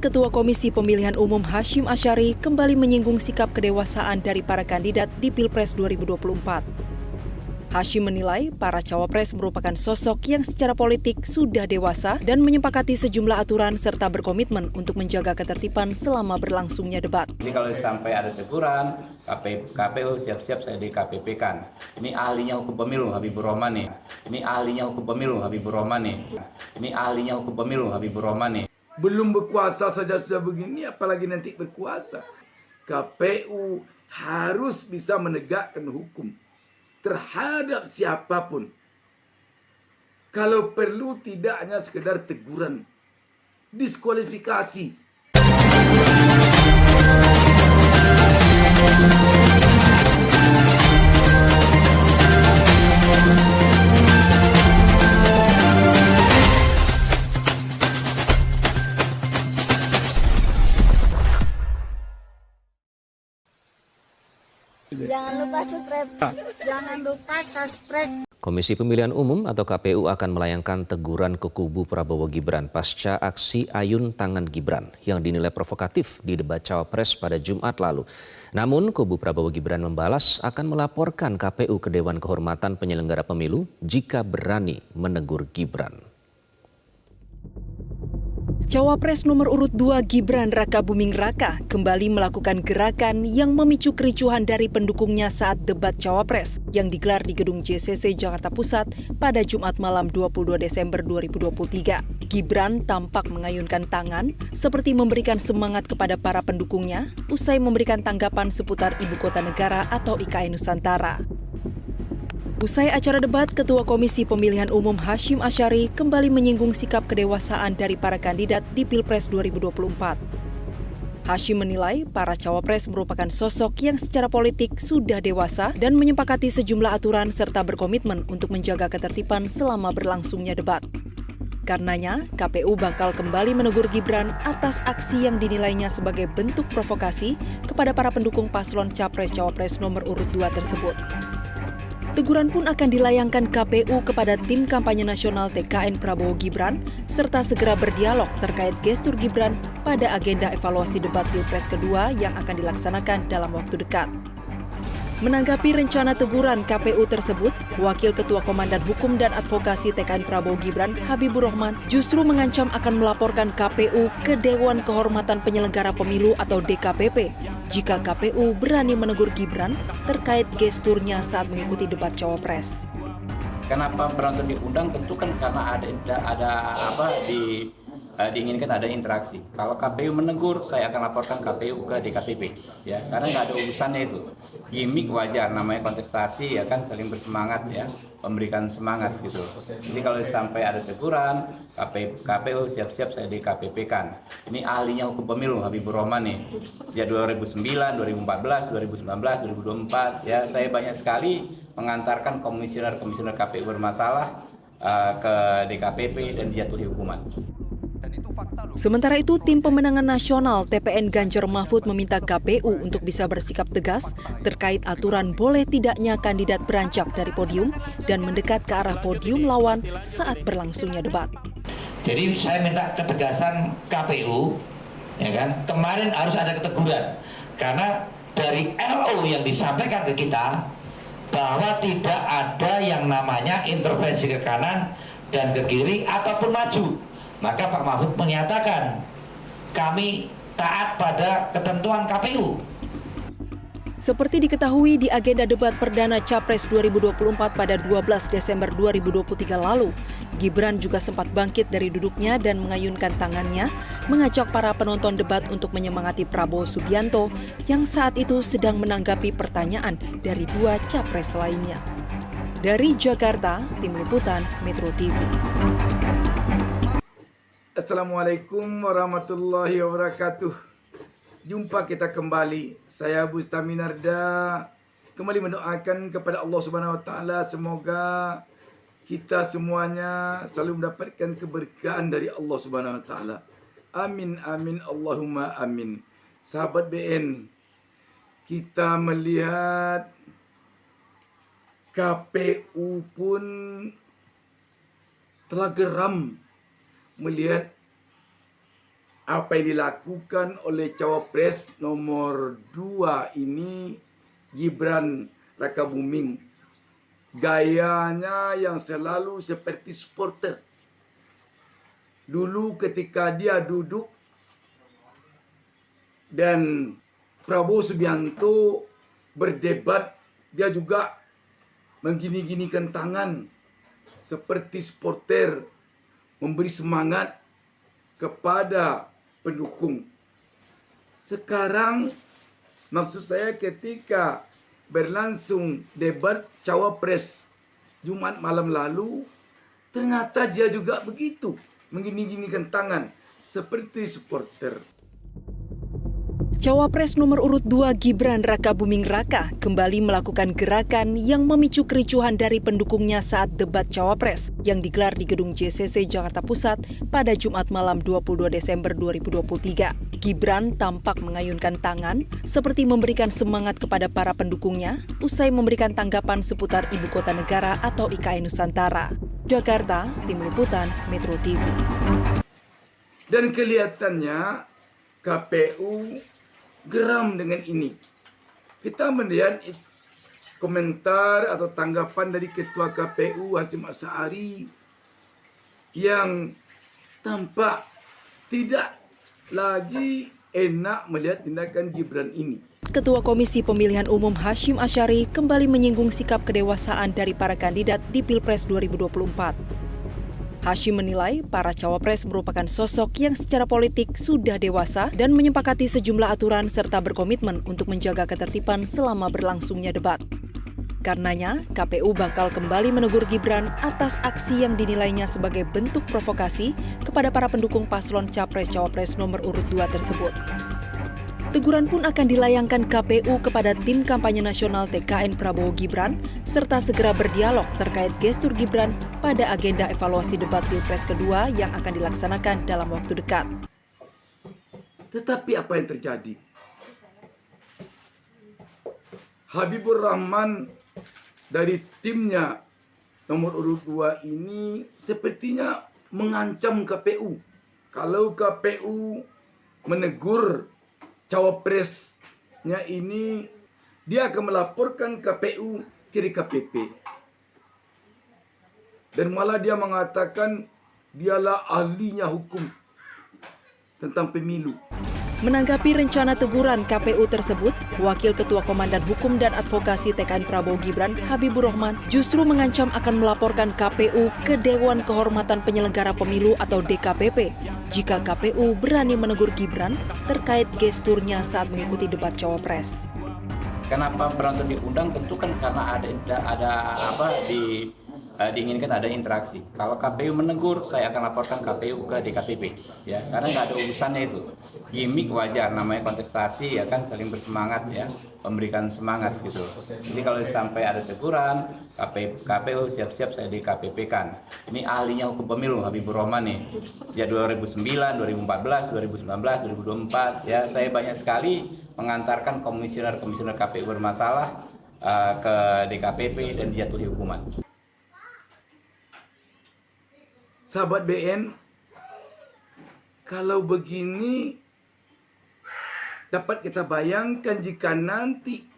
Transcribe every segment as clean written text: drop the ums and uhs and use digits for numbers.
Ketua Komisi Pemilihan Umum Hasyim Asyari kembali menyinggung sikap kedewasaan dari para kandidat di Pilpres 2024. Hasyim menilai para cawapres merupakan sosok yang secara politik sudah dewasa dan menyepakati sejumlah aturan serta berkomitmen untuk menjaga ketertiban selama berlangsungnya debat. Jadi kalau sampai ada teguran, KPU siap-siap saya DKPP-kan. Ini ahlinya hukum pemilu Habibur Rahman nih. Ini ahlinya hukum pemilu Habibur Rahman nih. Ini ahlinya hukum pemilu Habibur Rahman nih. Belum berkuasa saja sudah begini, apalagi nanti berkuasa. KPU harus bisa menegakkan hukum terhadap siapapun. Kalau perlu tidak hanya sekedar teguran, diskualifikasi. Jangan lupa subscribe. Komisi Pemilihan Umum atau KPU akan melayangkan teguran ke kubu Prabowo Gibran pasca aksi ayun tangan Gibran yang dinilai provokatif di debat Cawapres pada Jumat lalu. Namun kubu Prabowo Gibran membalas akan melaporkan KPU ke Dewan Kehormatan Penyelenggara Pemilu jika berani menegur Gibran. Cawapres nomor urut 2 Gibran Rakabuming Raka kembali melakukan gerakan yang memicu kericuhan dari pendukungnya saat debat Cawapres yang digelar di Gedung JCC Jakarta Pusat pada Jumat malam 22 Desember 2023. Gibran tampak mengayunkan tangan seperti memberikan semangat kepada para pendukungnya usai memberikan tanggapan seputar Ibu Kota Negara atau IKN Nusantara. Usai acara debat, Ketua Komisi Pemilihan Umum Hasyim Asyari kembali menyinggung sikap kedewasaan dari para kandidat di Pilpres 2024. Hasyim menilai para cawapres merupakan sosok yang secara politik sudah dewasa dan menyepakati sejumlah aturan serta berkomitmen untuk menjaga ketertiban selama berlangsungnya debat. Karenanya, KPU bakal kembali menegur Gibran atas aksi yang dinilainya sebagai bentuk provokasi kepada para pendukung paslon Capres-Cawapres nomor urut 2 tersebut. Teguran pun akan dilayangkan KPU kepada tim kampanye nasional TKN Prabowo Gibran serta segera berdialog terkait gestur Gibran pada agenda evaluasi debat Pilpres kedua yang akan dilaksanakan dalam waktu dekat. Menanggapi rencana teguran KPU tersebut, Wakil Ketua Komandan Hukum dan Advokasi TKN Prabowo Gibran, Habibur Rahman, justru mengancam akan melaporkan KPU ke Dewan Kehormatan Penyelenggara Pemilu atau DKPP jika KPU berani menegur Gibran terkait gesturnya saat mengikuti debat Cawapres. Kenapa penonton diundang? Tentu kan karena diinginkan ada interaksi. Kalau KPU menegur, saya akan laporkan KPU ke DKPP, ya, karena nggak ada urusannya itu. Gimik wajar, namanya kontestasi, ya kan, saling bersemangat, ya, memberikan semangat gitu. Jadi kalau sampai ada teguran, KPU siap-siap saya DKPP-kan. Ini ahlinya hukum pemilu Habibur Rahman nih. Ya 2009, 2014, 2019, 2024, ya saya banyak sekali mengantarkan komisioner KPU bermasalah ke DKPP dan dijatuhi hukuman. Sementara itu, Tim Pemenangan Nasional TPN Ganjar Mahfud meminta KPU untuk bisa bersikap tegas terkait aturan boleh tidaknya kandidat beranjak dari podium dan mendekat ke arah podium lawan saat berlangsungnya debat. Jadi saya minta ketegasan KPU, ya kan? Kemarin harus ada keteguran karena dari LO yang disampaikan ke kita bahwa tidak ada yang namanya intervensi ke kanan dan ke kiri ataupun maju. Maka Pak Mahfud menyatakan kami taat pada ketentuan KPU. Seperti diketahui di agenda debat perdana Capres 2024 pada 12 Desember 2023 lalu, Gibran juga sempat bangkit dari duduknya dan mengayunkan tangannya, mengajak para penonton debat untuk menyemangati Prabowo Subianto yang saat itu sedang menanggapi pertanyaan dari dua capres lainnya. Dari Jakarta, Tim Liputan Metro TV. Assalamualaikum warahmatullahi wabarakatuh. Jumpa kita kembali. Saya Abu Staminarda kembali mendoakan kepada Allah Subhanahu wa taala semoga kita semuanya selalu mendapatkan keberkahan dari Allah Subhanahu wa taala. Amin amin Allahumma amin. Sahabat BN, kita melihat KPU pun telah geram melihat apa yang dilakukan oleh cawapres nomor 2 ini, Gibran Rakabuming. Gayanya yang selalu seperti supporter. Dulu ketika dia duduk dan Prabowo Subianto berdebat, dia juga menggini-ginikan tangan seperti supporter, memberi semangat kepada pendukung. Sekarang maksud saya ketika berlangsung debat cawapres Jumat malam lalu, ternyata dia juga begitu, menggini-ginikan tangan seperti supporter. Cawapres nomor urut 2 Gibran Rakabuming Raka kembali melakukan gerakan yang memicu kericuhan dari pendukungnya saat debat Cawapres yang digelar di gedung JCC Jakarta Pusat pada Jumat malam 22 Desember 2023. Gibran tampak mengayunkan tangan seperti memberikan semangat kepada para pendukungnya usai memberikan tanggapan seputar Ibu Kota Negara atau IKN Nusantara. Jakarta, Tim Liputan, Metro TV. Dan kelihatannya KPU geram dengan ini. Kita melihat komentar atau tanggapan dari Ketua KPU Hasyim Asy'ari yang tampak tidak lagi enak melihat tindakan Gibran ini. Ketua Komisi Pemilihan Umum Hasyim Asy'ari kembali menyinggung sikap kedewasaan dari para kandidat di Pilpres 2024. Hasyim menilai para cawapres merupakan sosok yang secara politik sudah dewasa dan menyepakati sejumlah aturan serta berkomitmen untuk menjaga ketertiban selama berlangsungnya debat. Karenanya, KPU bakal kembali menegur Gibran atas aksi yang dinilainya sebagai bentuk provokasi kepada para pendukung paslon Capres-Cawapres nomor urut 2 tersebut. Teguran pun akan dilayangkan KPU kepada tim kampanye nasional TKN Prabowo Gibran, serta segera berdialog terkait gestur Gibran pada agenda evaluasi debat Pilpres kedua yang akan dilaksanakan dalam waktu dekat. Tetapi apa yang terjadi? Habibur Rahman dari timnya nomor urut 2 ini sepertinya mengancam KPU. Kalau KPU menegur cawapresnya ini, dia akan melaporkan KPU ke DKPP. Dan malah dia mengatakan dialah ahlinya hukum tentang pemilu. Menanggapi rencana teguran KPU tersebut, Wakil Ketua Komandan Hukum dan Advokasi TKN Prabowo Gibran, Habibur Rahman, justru mengancam akan melaporkan KPU ke Dewan Kehormatan Penyelenggara Pemilu atau DKPP jika KPU berani menegur Gibran terkait gesturnya saat mengikuti debat Cawapres. Kenapa berantut diundang? Tentu kan karena diinginkan ada interaksi. Kalau KPU menegur, saya akan laporkan KPU ke DKPP, ya, karena nggak ada urusannya itu. Gimik wajar, namanya kontestasi, ya kan, saling bersemangat, ya, memberikan semangat gitu. Jadi kalau sampai ada teguran, KPU siap-siap saya DKPP kan. Ini ahlinya hukum pemilu Habibur Rahman nih. Ya 2009, 2014, 2019, 2024, ya saya banyak sekali mengantarkan komisioner-komisioner KPU bermasalah ke DKPP dan dijatuhi hukuman. Sahabat BN, kalau begini dapat kita bayangkan jika nanti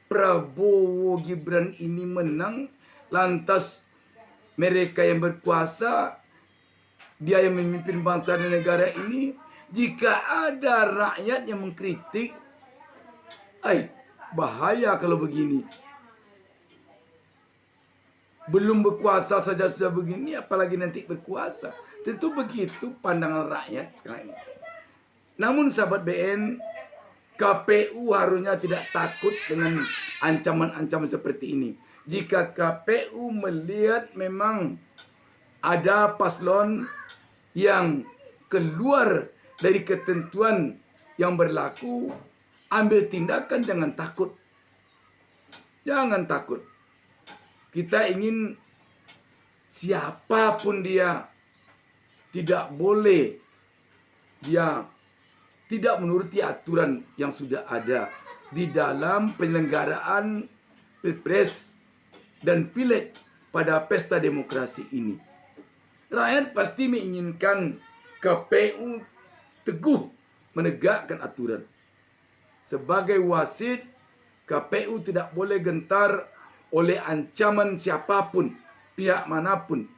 Prabowo Gibran ini menang, lantas mereka yang berkuasa, dia yang memimpin bangsa dan negara ini, jika ada rakyat yang mengkritik, bahaya kalau begini. Belum berkuasa saja sudah begini, apalagi nanti berkuasa. Tentu begitu pandangan rakyat sekarang ini. Namun sahabat BN, KPU harusnya tidak takut dengan ancaman-ancaman seperti ini. Jika KPU melihat memang ada paslon yang keluar dari ketentuan yang berlaku, ambil tindakan, jangan takut. Jangan takut. Kita ingin siapapun dia tidak boleh, dia tidak menuruti aturan yang sudah ada di dalam penyelenggaraan Pilpres dan Pileg pada pesta demokrasi ini. Rakyat pasti menginginkan KPU teguh menegakkan aturan. Sebagai wasit, KPU tidak boleh gentar oleh ancaman siapapun, pihak manapun.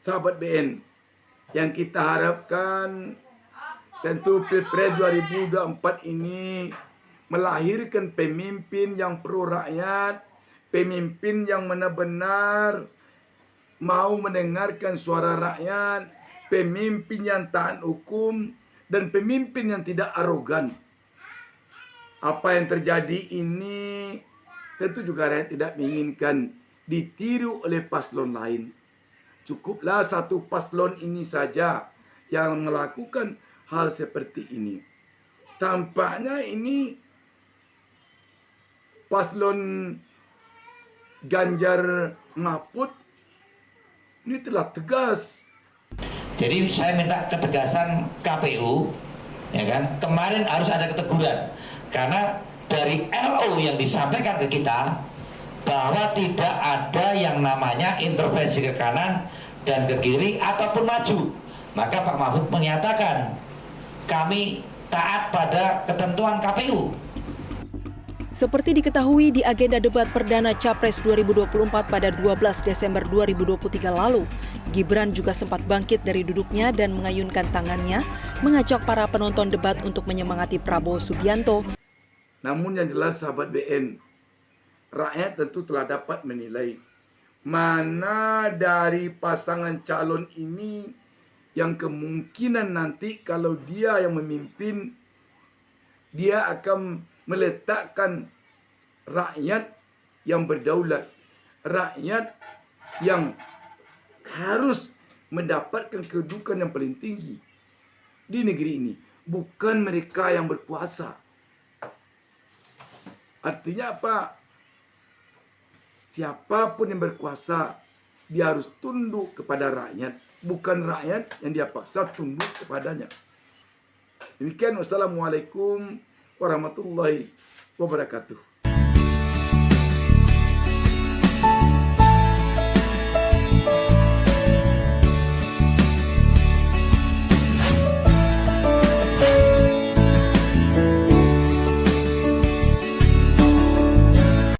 Sahabat BN, yang kita harapkan tentu Pilpres 2024 ini melahirkan pemimpin yang pro rakyat, pemimpin yang benar-benar mau mendengarkan suara rakyat, pemimpin yang taat hukum, dan pemimpin yang tidak arogan. Apa yang terjadi ini tentu juga rakyat tidak menginginkan ditiru oleh paslon lain. Cukuplah satu paslon ini saja yang melakukan hal seperti ini. Tampaknya ini paslon Ganjar Mahfud ini telah tegas. Jadi saya minta ketegasan KPU, ya kan? Kemarin harus ada keteguran karena dari LO yang disampaikan ke kita bahwa tidak ada yang namanya intervensi ke kanan dan ke kiri ataupun maju. Maka Pak Mahfud menyatakan kami taat pada ketentuan KPU. Seperti diketahui di agenda debat perdana Capres 2024 pada 12 Desember 2023 lalu, Gibran juga sempat bangkit dari duduknya dan mengayunkan tangannya, mengajak para penonton debat untuk menyemangati Prabowo Subianto. Namun yang jelas sahabat BN, rakyat tentu telah dapat menilai mana dari pasangan calon ini yang kemungkinan nanti kalau dia yang memimpin, dia akan meletakkan rakyat yang berdaulat, rakyat yang harus mendapatkan kedudukan yang paling tinggi di negeri ini, bukan mereka yang berkuasa. Artinya apa? Siapapun yang berkuasa, dia harus tunduk kepada rakyat, bukan rakyat yang dia paksa tunduk kepadanya. Demikian, wassalamualaikum warahmatullahi wabarakatuh.